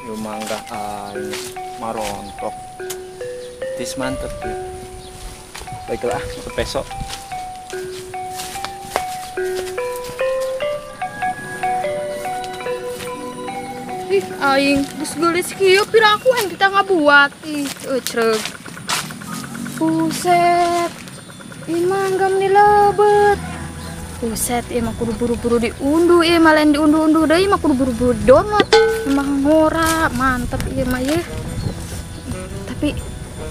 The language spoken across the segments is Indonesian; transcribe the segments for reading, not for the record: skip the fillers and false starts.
Yo mangga marontok. Tis mantep ya. Baiklah, ke besok. Ih, aing geus geulis kieu pira aku yang kita ngabuat. Ih, eucreug. Buset. Ih mangga meni lebet. Buset, ieu mah kudu buru-buru diunduh, ieu mah lain diunduh-unduh deui mah kudu buru-buru download. Emang ngora, mantep ieu mah ye. Tapi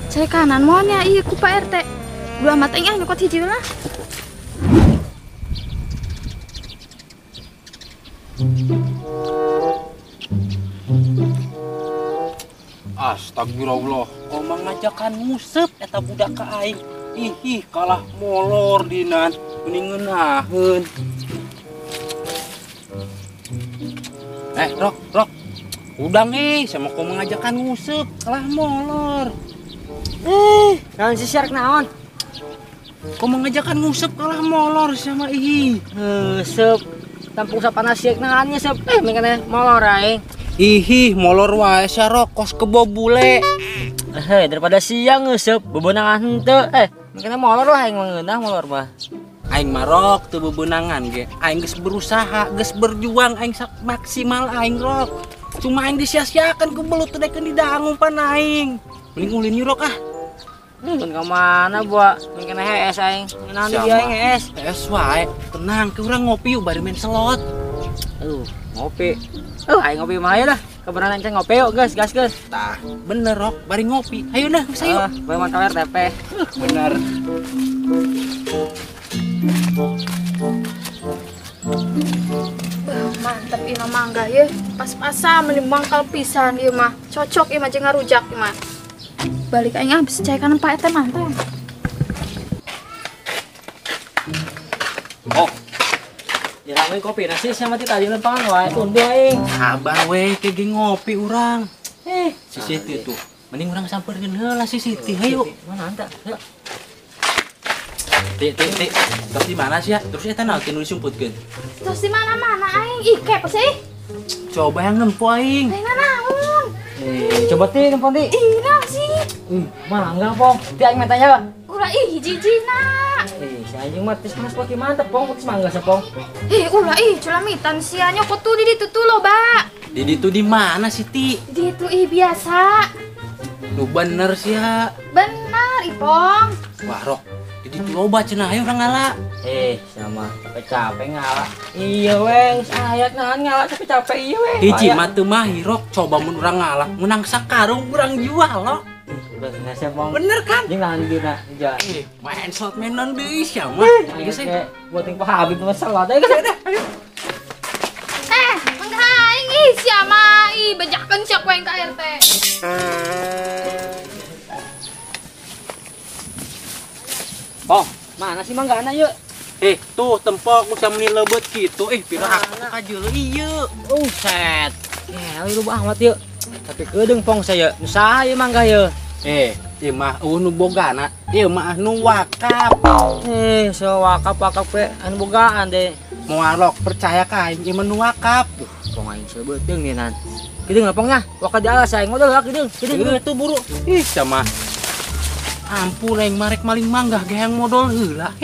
cai kanan moalnya ieu ku Pak RT. Dua mata aing nyokot hiji lah. Astagfirullah, omong ngajakan musep eta budak ka aing. Ih kalah molor dinan, mending ngeunaheun. Rok. Udang sama kau mengajakan musep, kalah molor. Naon si syarak naon? Kau mengajakan musep kalah molor sama Sep, tampung sapana siek naannya sep. Mengkana molor aing. Molor wae sarok kos kebo bule. Daripada siang ngeuseup bebenangan henteu. Mengkana molor lah aing mangeunah molor mah. Aing marok teu bebenangan ge. Aing geus berusaha, geus berjuang aing maksimal aing rok. Cuma aing disia-siakeun ku belut teh di daang umpan aing. Mending ulin nyurok ah. Mun ka mana buat mengkana hees aing. Naon di dia aing hees. Hees wae. Tenang, ke urang ngopi yuk bari main slot. Ngopi. Aing ngopi mah ayo dah. Kebenaran ceng ngopi yuk, gas. Tah, bener rok, bari ngopi. Ayo dah, geus ayo. Bae mah kawer TP. Bener. Mantep ieu mah mangga ye. Pas-pasan meni mangkal pisan ieu mah. Cocok ieu mah jeung ngarujak ieu mah. Balik aing habis cai kanan Pak RT mantap. Oh. Dirame kopi nasi sama ti tadi lempangan wae tunduh aing. Sabar we, kege ngopi urang. Si Siti tuh. Mending urang sampeurkeun heula si Siti. Hayu. Mana anta? Yuk. Ti. Terus di mana sih ya? Terus eta naon teh nu disumputkeun? Terus di mana-mana aing ih kepo sih. Coba yang nempo aing. Aing naon? Coba ti nempon ti. Ih, naon sih? Mangga pong. Ti aing mentanya. Ulah ih hiji-hijina. Si anjing mah tis mas pake mantep pong, tis mangga sapong. Ulah ih culamitan sia nyokot tuh di ditu tuh loba. Di ditu di mana sih Ti? Di ditu ih biasa. Nu bener sih ya. Bener Ipong. Wah rok, di ditu loba cenah ayo urang ngala. Sama capek ngala. Iya weng, sayat nahan ngala capek iya weng. Hiji mah teu mahi rok, coba mun urang ngala, menang sakarung urang jual lo. Bener sapong. Bener kan? Jeung nahan dina ja. Main slot mainan deui sia mah. Ayo sih. Buat yang Habib mah salah teh geus. Mangga aing ih sia mah ih bejakeun sia ku aing ka RT. Oh, mana sih mangga anak yuk? Tuh tempok usah meni leubet kitu. Pira aku kajeul ieu. Set. Ya, lu amat yuk. Tapi keudeng pong saya. Nu saha ieu mangga yeuh? Ieu mah nu bogana. Ieu mah nu wakaf. So wakaf we anu bogaan deh. Moalok percaya ka aing ieu mah nu wakaf. Pong aing seubeuteung nih nan. Kideung lapongnya. Wakaf di alas aing modal kideung. Kideung tuh buru. Sama ampun aing marek maling mangga ge yang modal heula.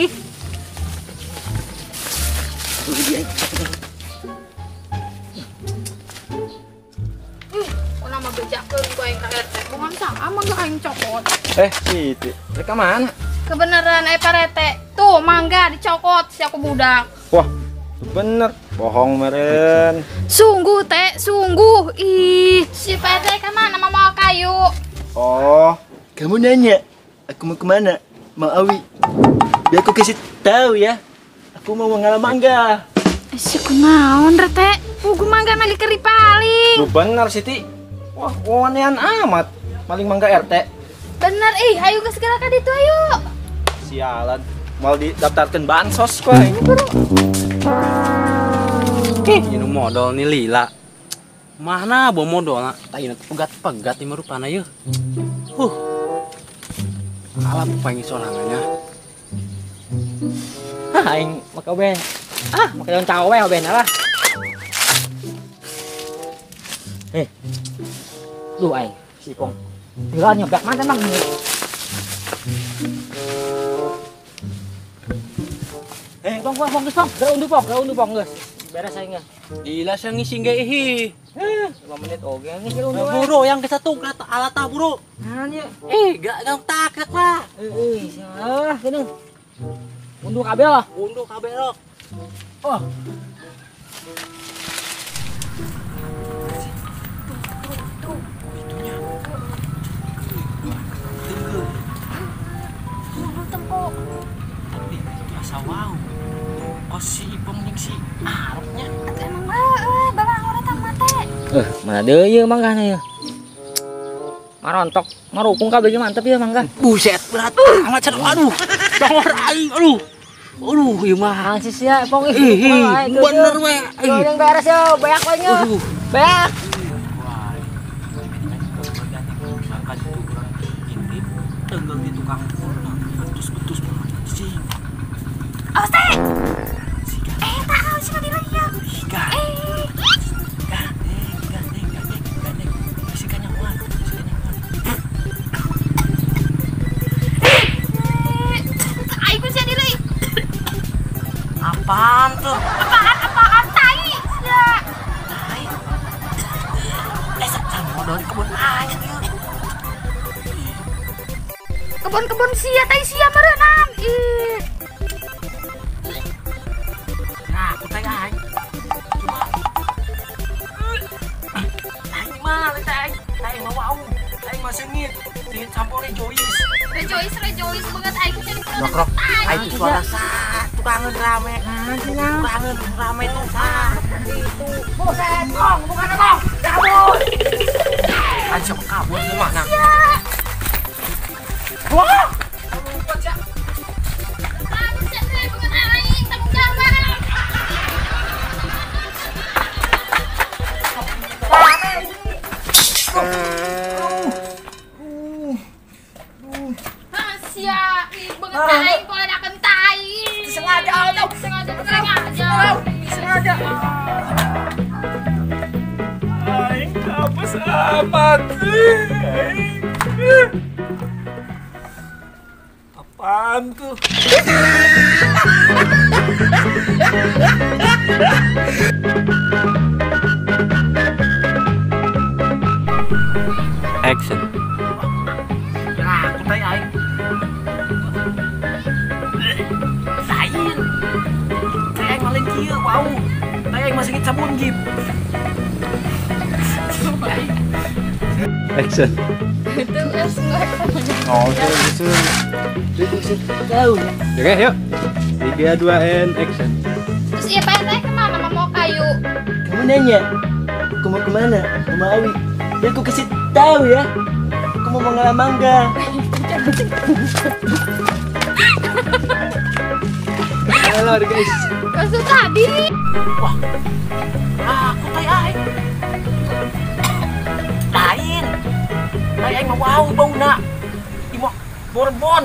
Nama bejakeun ku aing ka RT. Bukan sama mangga aing cokot. Siti. Mereka mana? Kebeneran Pak RT. Tuh mangga dicokot si aku budak. Wah, bener. Bohong meren. Sungguh teh, sungguh. Ih, si Pak RT kan mana mau kayu. Oh, kamu nanya aku mau kemana? Mau awi? Biar aku kasih tahu ya. Aku mau mengalah mangga. Si kunaon RT? Pugu mangga mali keri paling. Lu bener Siti. Wah, wawanean amat. Maling mangga RT. Bener ayo ke segala kali itu ayo. Sialan. Mau didaftarkan bansos kok ini bro. Ini modal nih lila. Mana bawa modal nak? Tanya pegat-pegat ini rupanya ya. Alat pengen sorangannya. Aing maka ben. Maka yang cawe ben lah. Duh aing si Pong. Dia nyobek mana emang nih? Pong, geus Pong, unduh Pong geus. Beres aing ya. Gila saya ngisi gak ihi. 5 menit oge ngisi unduh. Buru yang ke satu alat buru. Nanya. Gak takak lah. Salah geuning. Unduh kabel lah. Unduh kabel rok. Masa wow. Si Ipong jeung si Aroknya. Emang balang orang tak mate. Mana deui ieu manggahna ieu. Marontok, marukung kabeh mantep ya mangga. Buset berat amat cenah. Aduh. Dongor aing aduh. Aduh, ieu mah. Angsis ya, Pong. Bener we. Yang beres yo, beak we nya. Beak. Tenggeul di tukang purna. Betus-betus anjing. Awas teh. Tahu sih tadi lagi ya. Gandeng. Isi kanyawan. Ayo sih diri. Apaan tuh? Apaan tai? Ya. Sama modal di kebun aja nih. Kebun sia tai sia berenang. Nah, aku tanya aing. Coba. Aing mah, aing mau wow. Aing mah sengit. Sengit campur Joyce. Rejoice banget aing jadi Rokrok, aing tuh suara satu kangen rame. Kangen rame tuh itu. Buset, Bong, bukan Bong. Kabur. Aing sok kabur di mana? Wah! Aing kapes amat. Apaan tuh? Action. Nah, aku tanya aing. Lain. Kayak aing maling kieu, wow. Kayak aing masih sabun gip. Action. Itu semua. Oh, susun. Oke, yuk. 3, 2, and action. Terus iya Pak RT kemana mau kayu? Kamu nanya, aku mau kemana? Mama Awi. Ya aku kasih tahu ya. Aku mau mengalah mangga. Halo guys. Kasus tadi. Wah. Aku tanya aing. Lain. Kayak aing mah wow bauna. Imo Bourbon.